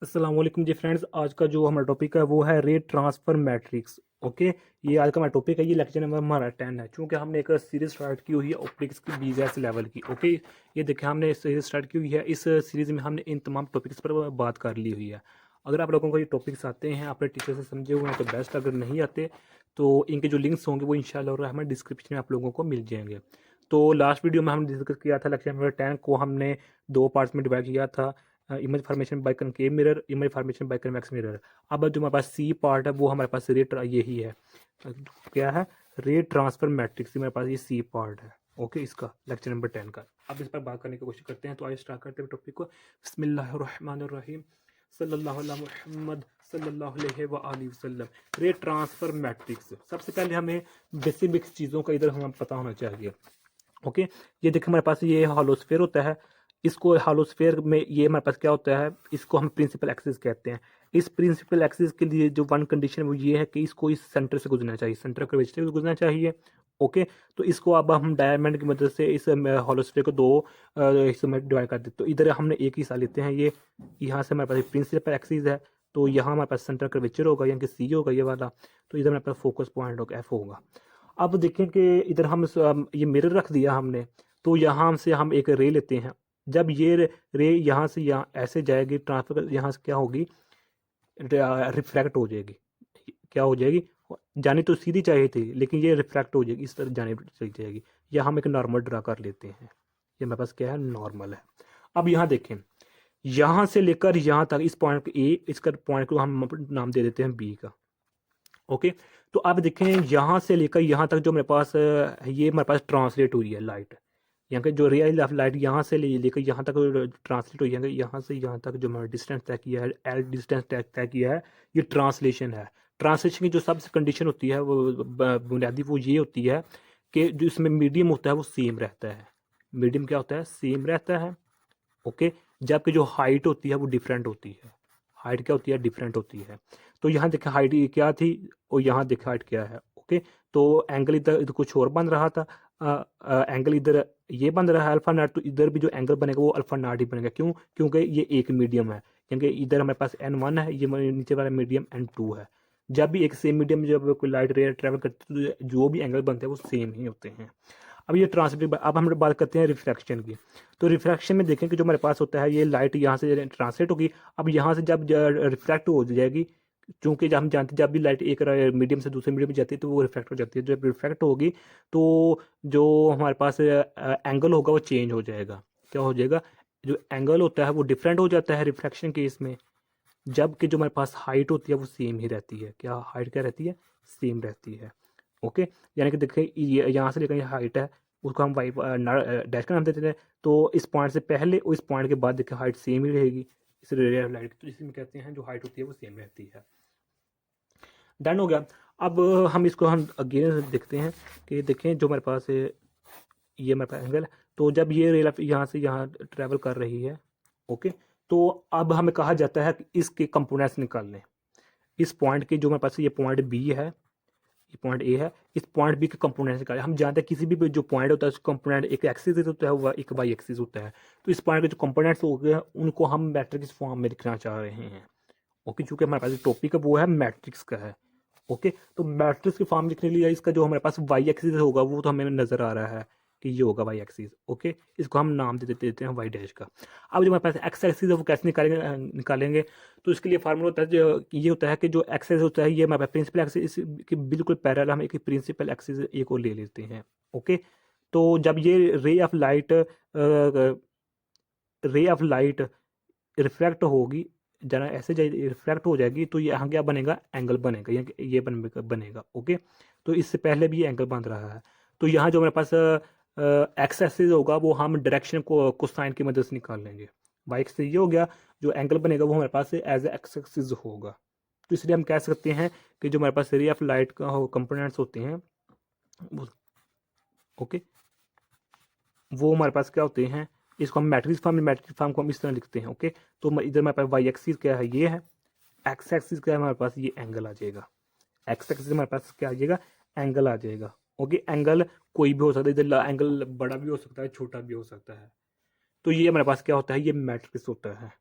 अस्सलाम वालेकुम जी फ्रेंड्स। आज का जो हमारा टॉपिक है वो है रे ट्रांसफर मैट्रिक्स। ओके, ये आज का हमारा टॉपिक है। ये लेक्चर नंबर हमारा 10 है। चूंकि हमने एक सीरीज स्टार्ट की हुई है ऑप्टिक्स की बीजेस लेवल की। ओके, ये देखिए हमने सीरीज स्टार्ट की हुई है। इस सीरीज में हमने इन तमाम टॉपिक्स पर बात कर ली हुई है। अगर आप लोगों को ये टॉपिक्स आते हैं, अपने टीचर से समझे हुए हैं तो बेस्ट। अगर नहीं आते तो इनके जो लिंक्स होंगे वो इंशाल्लाह रहमान डिस्क्रिप्शन में आप लोगों को मिल जाएंगे। तो लास्ट वीडियो में हमने डिस्कस किया था लेक्चर नंबर 10 को हमने दो पार्ट्स में डिवाइड किया था। Image formation by concave mirror, image formation by convex mirror. अब जो हमारे पास सी पार्ट है वो हमारे पास यही है। क्या है? रे ट्रांसफर मैट्रिक्स। मेरे पास ये सी पार्ट है। ओके, इसका लेक्चर नंबर 10 का अब इस पर बात करने की कोशिश करते हैं। तो आइए स्टार्ट करते हैं टॉपिक को। बिस्मिल्लाहिर्रहमानिर्रहीम, सल्लल्लाहु अला मुहम्मद सल्लल्लाहु अलैहि व आलिहि वसल्लम। रे ट्रांसफर मैट्रिक्स, सबसे पहले हमें बेसिक चीज़ों का इधर हमें पता होना चाहिए। ओके, ये देखिए हमारे पास ये हॉलोस्फेयर होता है। इसको हॉलोस्फेयर में ये हमारे पास क्या होता है, इसको हम प्रिंसिपल एक्सिस कहते हैं। इस प्रिंसिपल एक्सिस के लिए जो वन कंडीशन वो ये है कि इसको इस सेंटर से गुजरना चाहिए, सेंटर कर्वेचर से गुजरना चाहिए। ओके, तो इसको अब हम डायमंड की मदद से इस हॉलोस्फेयर को दो हिस्सों में डिवाइड कर देते। तो इधर हमने एक हिस्सा लेते हैं, ये यहाँ से हमारे पास प्रिंसिपल एक्सिस है। तो यहाँ हमारे पास सेंटर कर्वेचर होगा, यानी कि सी होगा ये वाला। तो इधर हमारे पास फोकस पॉइंट होगा, एफ होगा। अब देखें कि इधर ये मिरर रख दिया हमने। तो यहाँ से हम एक रे लेते हैं। जब ये रे यहाँ से यहाँ ऐसे जाएगी, ट्रांसफर यहाँ से क्या होगी, रिफ्रैक्ट हो जाएगी। क्या हो जाएगी? जानी तो सीधी चाहिए थी, लेकिन ये रिफ्रैक्ट हो जाएगी, इस तरह जाने चली जाएगी। या हम एक नॉर्मल ड्रा कर लेते हैं। ये मेरे पास क्या है, नॉर्मल है। अब यहाँ देखें, यहाँ से लेकर यहाँ तक इस पॉइंट ए, इसका पॉइंट को हम नाम दे देते हैं बी का। ओके, तो अब देखें यहाँ से लेकर यहाँ तक जो मेरे पास ये मेरे पास ट्रांसलेट हुई है लाइट। यहाँ के जो रियल ऑफ लाइट यहाँ से लेकर यहाँ तक ट्रांसलेट हुई है। यहाँ से यहाँ तक जो मैंने डिस्टेंस तय किया है, एल डिस्टेंस तय किया है, ये ट्रांसलेशन है। ट्रांसलेशन की जो सबसे कंडीशन होती है वो बुनियादी वो ये होती है कि जो इसमें मीडियम होता है वो सेम रहता है। मीडियम क्या होता है? सेम रहता है। ओके, जबकि जो हाइट होती है वो डिफरेंट होती है। हाइट क्या होती है? डिफरेंट होती है। तो यहाँ देखें हाइट क्या थी और यहाँ देखें हाइट क्या है। ओके, तो एंगल इधर इधर कुछ और बन रहा था। एंगल इधर ये बन रहा है अल्फा नाट, तो इधर भी जो एंगल बनेगा वो अल्फा नाट ही बनेगा। क्यों? क्योंकि ये एक मीडियम है। क्योंकि इधर हमारे पास N1 है, ये नीचे वाला मीडियम N2 है। जब भी एक सेम मीडियम में जब कोई लाइट रे ट्रेवल करती है तो जो भी एंगल बनते हैं वो सेम ही होते हैं। अब ये ट्रांसलेट, अब हम बात करते हैं रिफ्रैक्शन की। तो रिफ्रैक्शन में देखें कि जो हमारे पास होता है ये लाइट यहाँ से ट्रांसलेट होगी। अब यहाँ से जब रिफ्रैक्ट हो जाएगी, चूंकि जब हम जानते हैं जब भी लाइट एक मीडियम से दूसरे मीडियम में जाती है तो वो रिफ्रैक्ट हो जाती है। जब रिफ्रैक्ट होगी तो जो हमारे पास एंगल होगा वो चेंज हो जाएगा। क्या हो जाएगा? जो एंगल होता है वो डिफरेंट हो जाता है रिफ्रैक्शन केस में। जबकि जो हमारे पास हाइट होती है वो सेम ही रहती है। क्या हाइट क्या रहती है? सेम रहती है। ओके, यानी कि देखिए ये यहाँ से लेकर ये हाइट है, उसको हम वाई डैश का नाम देते हैं। तो इस पॉइंट से पहले और इस पॉइंट के बाद देखिए हाइट सेम ही रहेगी। इस रेडियल लाइट तो इसी में कहते हैं जो हाइट होती है वो सेम रहती है। डन हो गया। अब हम इसको हम अगेन देखते हैं कि देखें जो हमारे पास ये हमारे पास एंगल है। तो जब ये रेल यहाँ से यहाँ ट्रैवल कर रही है, ओके, तो अब हमें कहा जाता है कि इसके कंपोनेंट्स निकाल लें। इस पॉइंट के जो हमारे पास ये पॉइंट बी है, ये पॉइंट ए है, इस पॉइंट बी के कंपोनेंट्स निकाले। हम जानते हैं किसी भी जो पॉइंट होता है उसका कंपोनेंट एक एक्सिस होता है, वह एक वाई एक्सिस होता है। तो इस पॉइंट के जो कंपोनेंट्स हो गए हैं उनको हम मैट्रिक्स फॉर्म में लिखना चाह रहे हैं। ओके, चूंकि हमारे पास टॉपिक है वो है मैट्रिक्स का है। ओके, तो मैट्रिक्स की फॉर्म लिखने के लिए इसका जो हमारे पास वाई एक्सिस होगा वो तो हमें नजर आ रहा है कि ये होगा वाई एक्सिस। ओके, इसको हम नाम देते हैं वाई डैश का। अब जो हमारे पास एक्स एक्सिस है वो कैसे निकालेंगे? तो इसके लिए फार्मूला होता है जो ये होता है कि जो एक्सिस होता है ये हमारे पास प्रिंसिपल एक्सिस के बिल्कुल पैरेलल हम एक प्रिंसिपल एक्सिस एक और ले लेते हैं। ओके, तो जब ये रे ऑफ लाइट रिफ्रैक्ट होगी, जरा ऐसे रिफ्रैक्ट हो जाएगी तो यहाँ क्या बनेगा? एंगल बनेगा, ये बनेगा। ओके, तो इससे पहले भी ये एंगल बन रहा है। तो यहाँ जो हमारे पास एक्स एक्सिस होगा वो हम डायरेक्शन को कोसाइन की मदद से निकाल लेंगे। वाई एक्सिस ये हो गया, जो एंगल बनेगा वो हमारे पास एज एक्स एक्सिस होगा। तो इसलिए हम कह सकते हैं कि जो हमारे पास रे ऑफ लाइट का कंपोनेंट्स होते हैं ओके, वो हमारे पास क्या होते हैं, इसको हम मैट्रिक्स फॉर्म को हम इस तरह लिखते हैं। ओके, तो इधर हमारे पास वाई एक्सिस क्या है? ये है। एक्स एक्सिस क्या है हमारे पास? ये एंगल आ जाएगा। एक्स एक्सिस हमारे पास क्या आ जाएगा? एंगल आ जाएगा। ओके, एंगल कोई भी हो सकता है, इधर एंगल बड़ा भी हो सकता है, छोटा भी हो सकता है। तो ये हमारे पास क्या होता है? ये मैट्रिक्स होता है।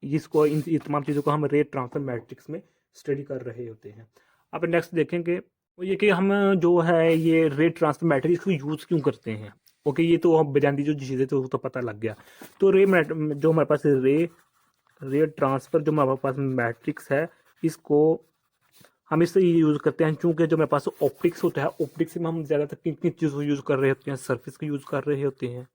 इसको इन तमाम चीज़ों को हम रेट ट्रांसफर मैट्रिक्स में स्टडी कर रहे होते हैं। अब नेक्स्ट देखेंगे वो ये कि हम जो है ये रेट ट्रांसफर मैट्रिक्स को यूज़ क्यों करते हैं। ओके, ये तो हम बेजानती जो चीज़ें तो वो तो पता लग गया। तो जो हमारे पास रे ट्रांसफर जो हमारे पास मैट्रिक्स है, इसको हम इससे यूज़ करते हैं क्योंकि जो मेरे पास ऑप्टिक्स होता है, ऑप्टिक्स में हम ज़्यादातर किन किन चीज़ों को यूज़ कर रहे होते हैं, सरफेस को यूज़ कर रहे होते हैं,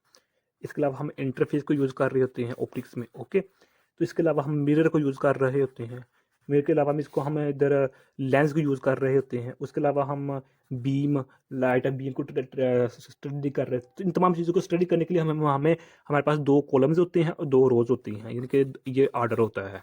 इसके अलावा हम इंटरफेस को यूज़ कर रहे होते हैं ऑप्टिक्स में। ओके, तो इसके अलावा हम मिरर को यूज़ कर रहे होते हैं, मिरर के अलावा हम इधर लेंस को यूज़ कर रहे होते हैं, उसके अलावा हम बीम लाइट बीम को स्टडी कर रहे हैं। तो इन तमाम चीज़ों को स्टडी करने के लिए हमें हमारे पास 2 कॉलम्स होते हैं और 2 रोज होती हैं, यानी कि ये ऑर्डर होता है।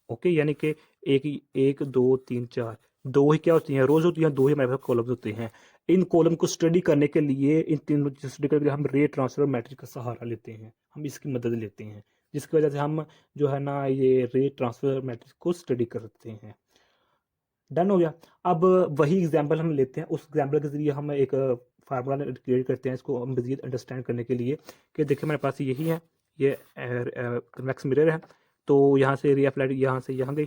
ओके, यानी कि एक एक दो तीन चार, दो ही क्या होती हैं, रोज होती हैं, दो ही हमारे पास कॉलम्स होते हैं। इन कॉलम को स्टडी करने के लिए, इन तीनों चीज़ स्टडी करने के लिए हम रे ट्रांसफर मैट्रिक्स का सहारा लेते हैं, हम इसकी मदद लेते हैं, जिसकी वजह से हम जो है ना ये रे ट्रांसफर मैट्रिक्स को स्टडी करते हैं। डन हो गया। अब वही एग्जाम्पल हम लेते हैं, उस एग्जाम्पल के जरिए हम एक फार्मूला क्रिएट करते हैं इसको हम मजीद अंडरस्टैंड करने के लिए कि देखिए मेरे पास यही है, ये कन्वेक्स मिरर है, तो यहाँ से रे ऑफ लाइट यहाँ से यहाँ गई,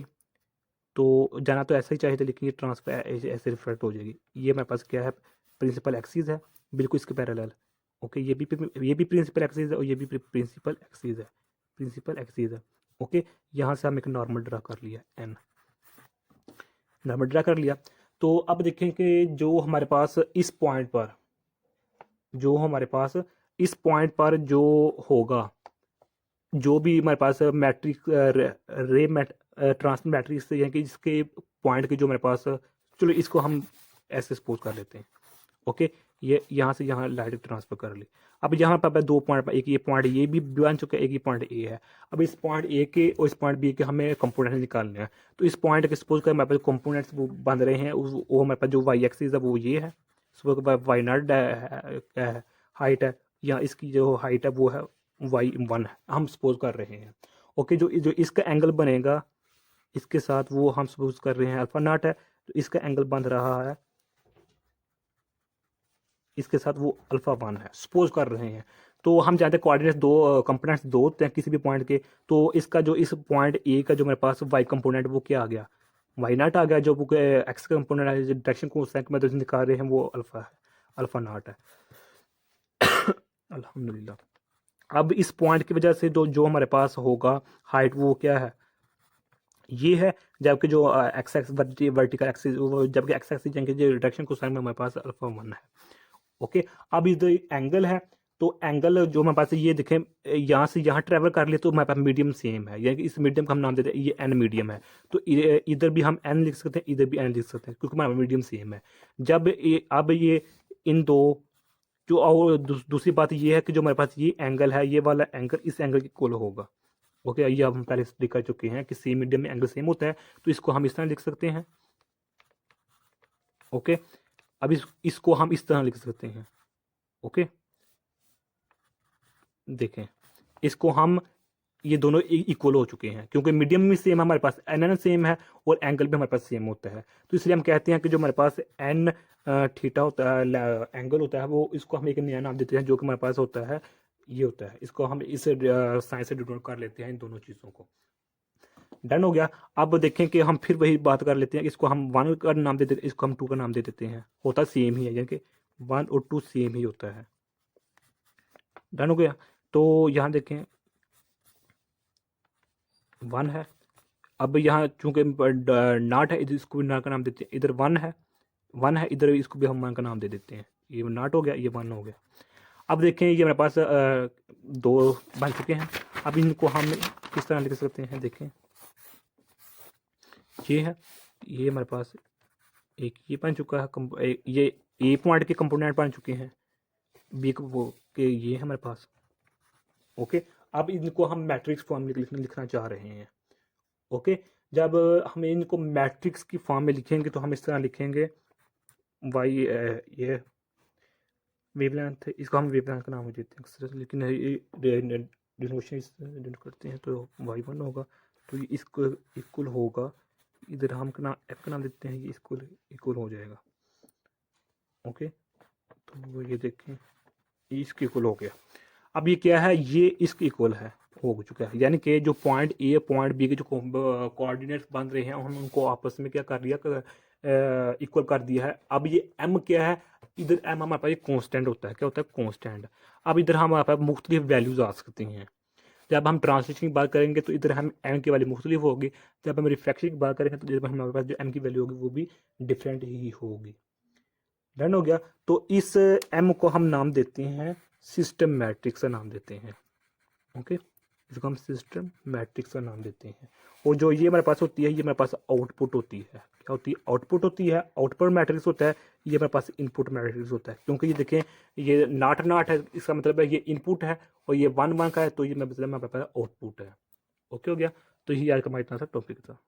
तो जाना तो ऐसा ही चाहिए था, लेकिन ये ट्रांसफर ऐसे रिफ्लेक्ट हो जाएगी। ये मेरे पास क्या है, प्रिंसिपल एक्सिस है, बिल्कुल इसके पैरेलल। ओके, ये भी प्रिंसिपल एक्सिस है और ये भी प्रिंसिपल एक्सिस है, प्रिंसिपल एक्सिस है। ओके, यहाँ से हम एक नॉर्मल ड्रा कर लिया, एन नॉर्मल ड्रा कर लिया। तो अब देखें कि जो हमारे पास इस पॉइंट पर, जो हमारे पास इस पॉइंट पर जो होगा, जो भी हमारे पास मैट्रिक्स रे ट्रांसफर मैट्रिक्स यानी कि जिसके पॉइंट के जो मेरे पास, चलो इसको हम ऐसे सपोज कर लेते हैं। ओके, ये यहाँ से यहाँ लाइट ट्रांसफर कर ली। अब यहाँ पर 2 पॉइंट, एक ये पॉइंट ए भी बन चुका है, एक ये पॉइंट ए है। अब इस पॉइंट ए के और इस पॉइंट बी के हमें कंपोनेंट्स निकालने हैं। तो इस पॉइंट के सपोज कर हमारे पास कंपोनेंट्स वो बन रहे हैं, वो हमारे पास जो वाई एक्सिस है वो ये है, वाई नॉट हाइट है, या इसकी जो हाइट है वो है y1 है, हम सपोज कर रहे हैं। ओके, जो इसका एंगल बनेगा इसके साथ वो हम सपोज कर रहे हैं अल्फा नॉट है, तो इसका एंगल बन रहा है इसके साथ वो अल्फा 1 है, सपोज कर रहे हैं। तो हम जानते हैं कोऑर्डिनेट्स दो कंपोनेंट्स दो होते हैं किसी भी पॉइंट के, तो इसका जो इस पॉइंट ए का जो मेरे पास वाई कंपोनेंट वो क्या आ गया, वाई नॉट आ गया, जो एक्स का कंपोनेंट है जो डायरेक्शन को उस में निकाल रहे हैं वो अल्फा है, अल्फा नॉट है। अल्हम्दुलिल्लाह। अब इस पॉइंट की वजह से जो हमारे पास होगा हाइट वो क्या है, ये है, जबकि जो एक्स एक्स वर्टिकल एक्सिस, जबकि एक्स एक्सिस यानी कि जो डायरेक्शन को साइन में हमारे पास अल्फा 1 है। ओके, अब इधर एंगल है, तो एंगल जो हमारे पास ये देखें यहाँ से यहाँ ट्रैवल कर ले तो हमारे पास मीडियम सेम है, यानी कि इस मीडियम का हम नाम देते हैं ये एन मीडियम है। तो इधर भी हम एन लिख सकते हैं, इधर भी एन लिख सकते हैं, क्योंकि हमारा मीडियम सेम है। अब ये इन दो जो, और दूसरी बात ये है कि जो हमारे पास ये एंगल है, ये वाला एंगल इस एंगल के इक्वल होगा। ओके, ये हम पहले स्टडी कर चुके हैं कि सेम मीडियम में एंगल सेम होता है, तो इसको हम इस तरह लिख सकते हैं। ओके, अब इसको हम इस तरह लिख सकते हैं। ओके, देखें इसको हम, ये दोनों इक्वल हो चुके हैं क्योंकि मीडियम भी सेम है हमारे पास, एन सेम है और एंगल भी हमारे पास सेम होता है। तो इसलिए हम कहते हैं कि जो हमारे पास एन थीटा होता है, एंगल होता है, वो इसको हम एक नया नाम देते हैं जो कि हमारे पास होता है, ये होता है, इसको हम इस साइंस से डिनोट कर लेते हैं इन दोनों चीज़ों को। डन हो गया। अब देखें कि हम फिर वही बात कर लेते हैं, इसको हम 1 का नाम दे देते हैं, इसको हम 2 का नाम दे देते हैं, होता सेम ही है, यानी कि 1 और 2 सेम ही होता है। डन हो गया। तो यहाँ देखें 1 है, अब यहाँ चूंकि नॉट है, इधर इसको भी नॉट का नाम देते हैं, इधर 1 है, 1 है, इधर इसको भी हम 1 का नाम दे देते हैं, ये नॉट हो गया, ये 1 हो गया। अब देखें ये मेरे पास 2 बन चुके हैं। अब इनको हम किस तरह लिख सकते हैं, देखें ये है, ये हमारे पास एक ये बन चुका है, ये ए पॉइंट के कंपोनेंट बन चुके हैं, बी को वो के ये है हमारे पास। ओके, अब इनको हम मैट्रिक्स फॉर्म में लिखना चाह रहे हैं। ओके, जब हम इनको मैट्रिक्स की फॉर्म में लिखेंगे तो हम इस तरह लिखेंगे, वाई ये वेवलेंथ, इसको हम वेवलेंथ का नाम देते हैं अक्सर, लेकिन डिनोशन करते हैं तो y1 होगा, तो ये इसको इक्वल होगा, इधर हम एफ का नाम देते हैं, ये इक्वल हो जाएगा। ओके, तो ये देखें ये इसके इक्वल हो गया। अब ये क्या है, ये इसके इक्वल है, हो चुका है, यानी कि जो पॉइंट ए पॉइंट बी के जो कोऑर्डिनेट्स बन रहे हैं हम उनको आपस में क्या कर दिया, इक्वल कर दिया है। अब ये एम क्या है, इधर एम हमारे पास ये कॉन्स्टेंट होता है, क्या होता है, कॉन्स्टेंट। अब इधर हमारे पास मुख्तलिफ वैल्यूज आ सकती हैं। जब हम ट्रांसलेशन की बात करेंगे तो इधर हम एम की वैल्यू मुख्तलिफ होगी, जब हम रिफ्लेक्शन की बात करेंगे तो इधर हमारे पास जो एम की वैल्यू होगी वो भी डिफरेंट ही होगी। डन हो गया। तो इस एम को हम नाम देते हैं सिस्टम मैट्रिक्स का नाम देते हैं। ओके, इसको हम सिस्टम मैट्रिक्स का नाम देते हैं। और जो ये हमारे पास होती है, ये हमारे पास आउटपुट होती है। क्या होती है, आउटपुट होती है। आउटपुट मैट्रिक्स होता है, ये हमारे पास इनपुट मैट्रिक्स होता है। क्योंकि ये देखें, ये नाट नाट है, इसका मतलब है ये इनपुट है, और ये वन वन का है, तो ये मतलब हमारे पास आउटपुट है। ओके हो गया। तो यही आज का हमारा इतना सा टॉपिक था।